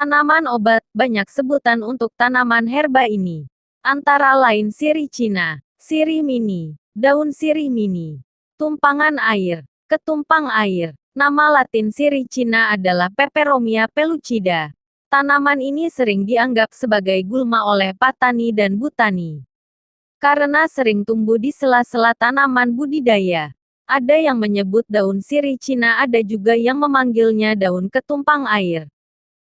Tanaman obat, banyak sebutan untuk tanaman herba ini. Antara lain sirih Cina, sirih mini, daun sirih mini, tumpangan air, ketumpang air. Nama latin sirih Cina adalah Peperomia pellucida. Tanaman ini sering dianggap sebagai gulma oleh patani dan botani. Karena sering tumbuh di sela-sela tanaman budidaya. Ada yang menyebut daun sirih Cina, ada juga yang memanggilnya daun ketumpang air.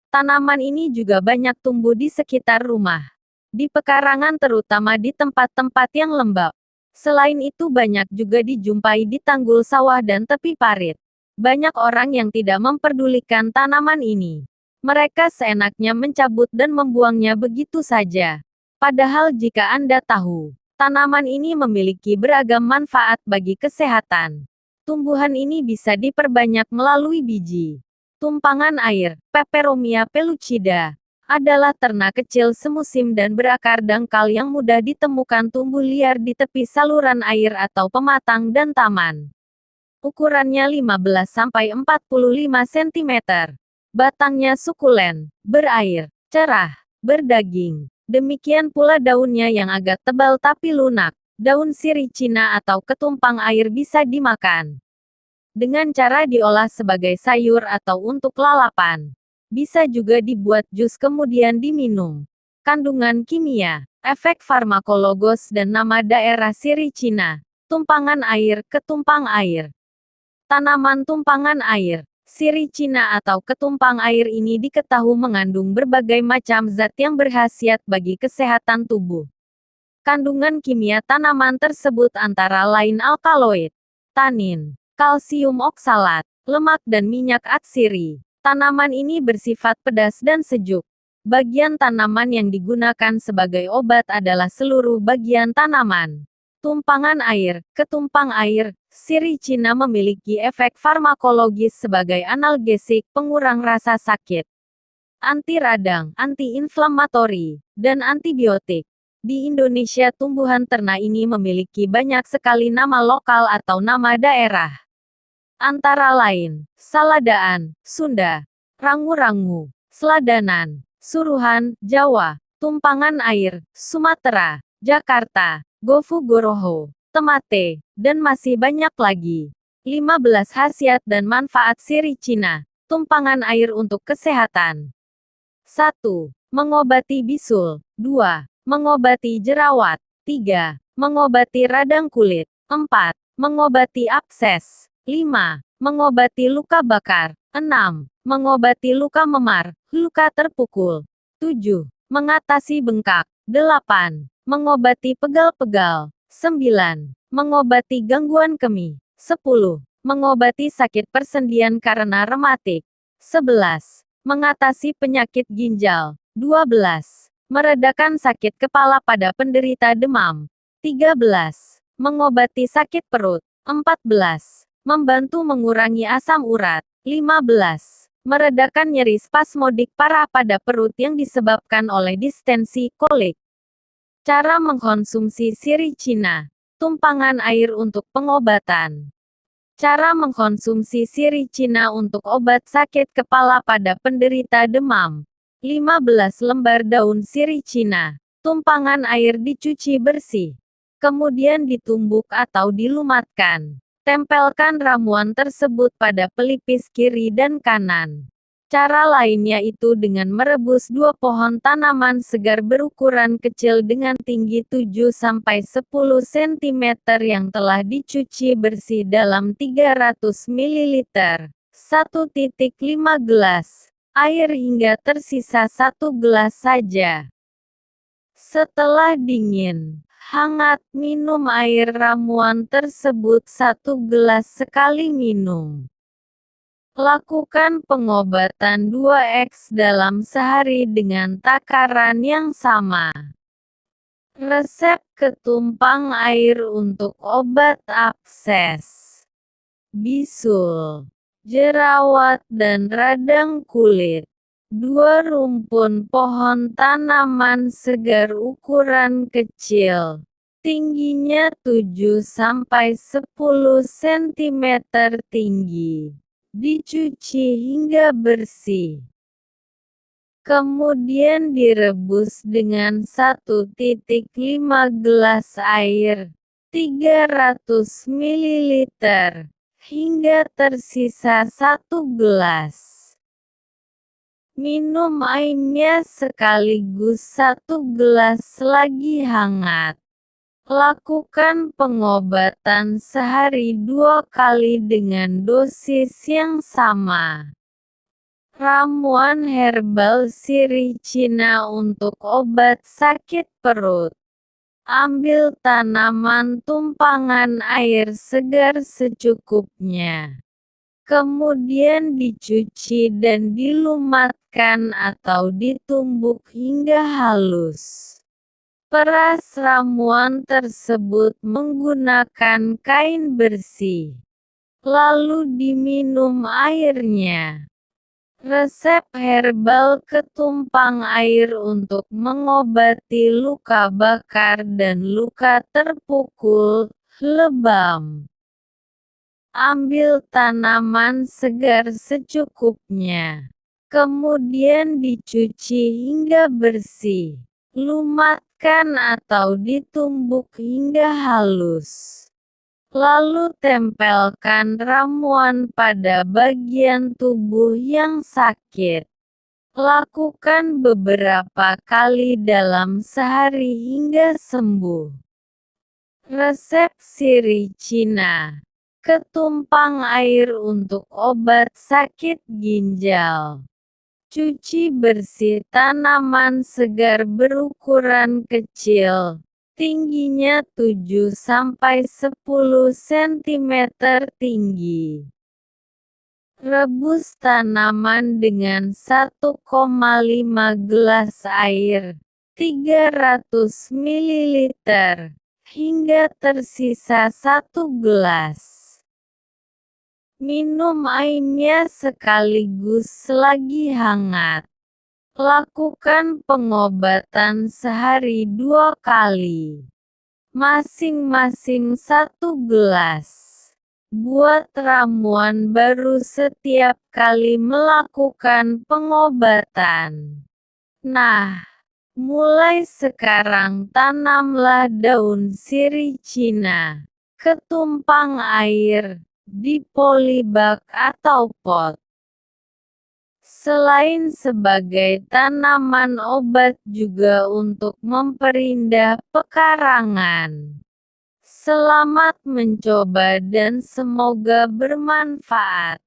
Tanaman ini juga banyak tumbuh di sekitar rumah. Di pekarangan terutama di tempat-tempat yang lembab. Selain itu banyak juga dijumpai di tanggul sawah dan tepi parit. Banyak orang yang tidak memperdulikan tanaman ini. Mereka seenaknya mencabut dan membuangnya begitu saja. Padahal jika Anda tahu, tanaman ini memiliki beragam manfaat bagi kesehatan. Tumbuhan ini bisa diperbanyak melalui biji. Tumpangan air, Peperomia pellucida, adalah ternak kecil semusim dan berakar dangkal yang mudah ditemukan tumbuh liar di tepi saluran air atau pematang dan taman. Ukurannya 15–45 cm. Batangnya sukulen, berair, cerah, berdaging. Demikian pula daunnya yang agak tebal tapi lunak. Daun sirih Cina atau ketumpang air bisa dimakan dengan cara diolah sebagai sayur atau untuk lalapan. Bisa juga dibuat jus kemudian diminum. Kandungan kimia, efek farmakologis dan nama daerah sirih Cina. Tumpangan air, ketumpang air. Tanaman tumpangan air, sirih Cina atau ketumpang air ini diketahui mengandung berbagai macam zat yang berkhasiat bagi kesehatan tubuh. Kandungan kimia tanaman tersebut antara lain alkaloid, tanin, kalsium oksalat, lemak dan minyak atsiri. Tanaman ini bersifat pedas dan sejuk. Bagian tanaman yang digunakan sebagai obat adalah seluruh bagian tanaman. Tumpangan air, ketumpang air, sirih Cina memiliki efek farmakologis sebagai analgesik, pengurang rasa sakit, anti radang, anti-inflamatori, dan antibiotik. Di Indonesia tumbuhan ternak ini memiliki banyak sekali nama lokal atau nama daerah. Antara lain, Saladaan, Sunda, Rangu-Rangu, Seladanan, Suruhan, Jawa, Tumpangan Air, Sumatera, Jakarta, Gofu Goroho, Temate, dan masih banyak lagi. 15 khasiat dan manfaat sirih Cina, tumpangan air untuk kesehatan. 1. Mengobati bisul. 2. Mengobati jerawat. 3. Mengobati radang kulit. 4. Mengobati abses. 5. Mengobati luka bakar. 6. Mengobati luka memar, luka terpukul. 7. Mengatasi bengkak. 8. Mengobati pegal-pegal. 9. Mengobati gangguan kemih. 10. Mengobati sakit persendian karena rematik. 11. Mengatasi penyakit ginjal. 12. Meredakan sakit kepala pada penderita demam. 13. Mengobati sakit perut. 14. Membantu mengurangi asam urat. 15. Meredakan nyeri spasmodik parah pada perut yang disebabkan oleh distensi, kolik. Cara mengkonsumsi sirih Cina. Tumpangan air untuk pengobatan. Cara mengkonsumsi sirih Cina untuk obat sakit kepala pada penderita demam. 15 lembar daun sirih Cina. Tumpangan air dicuci bersih. Kemudian ditumbuk atau dilumatkan. Tempelkan ramuan tersebut pada pelipis kiri dan kanan. Cara lainnya itu dengan merebus 2 pohon tanaman segar berukuran kecil dengan tinggi 7–10 cm yang telah dicuci bersih dalam 300 ml. 1,5 gelas air hingga tersisa 1 gelas saja. Setelah dingin, hangat, minum air ramuan tersebut 1 gelas sekali minum. Lakukan pengobatan 2x dalam sehari dengan takaran yang sama. Resep ketumpang air untuk obat abses, bisul, jerawat dan radang kulit. 2 rumpun pohon tanaman segar ukuran kecil. Tingginya 7–10 cm tinggi. Dicuci hingga bersih. Kemudian direbus dengan 1,5 gelas air, 300 ml, hingga tersisa 1 gelas. Minum airnya sekaligus 1 gelas lagi hangat. Lakukan pengobatan sehari 2 kali dengan dosis yang sama. Ramuan herbal sirih Cina untuk obat sakit perut. Ambil tanaman tumpangan air segar secukupnya. Kemudian dicuci dan dilumatkan atau ditumbuk hingga halus. Peras ramuan tersebut menggunakan kain bersih. Lalu diminum airnya. Resep herbal ketumpang air untuk mengobati luka bakar dan luka terpukul, lebam. Ambil tanaman segar secukupnya. Kemudian dicuci hingga bersih. Lumatkan atau ditumbuk hingga halus. Lalu tempelkan ramuan pada bagian tubuh yang sakit. Lakukan beberapa kali dalam sehari hingga sembuh. Resep sirih Cina. Ketumpang air untuk obat sakit ginjal. Cuci bersih tanaman segar berukuran kecil. Tingginya 7–10 cm tinggi. Rebus tanaman dengan 1,5 gelas air, 300 ml, hingga tersisa 1 gelas. Minum airnya sekaligus selagi hangat. Lakukan pengobatan sehari 2 kali. Masing-masing 1 gelas. Buat ramuan baru setiap kali melakukan pengobatan. Nah, mulai sekarang tanamlah daun sirih Cina, ketumpang air, di polybag atau pot. Selain sebagai tanaman obat juga untuk memperindah pekarangan. Selamat mencoba dan semoga bermanfaat.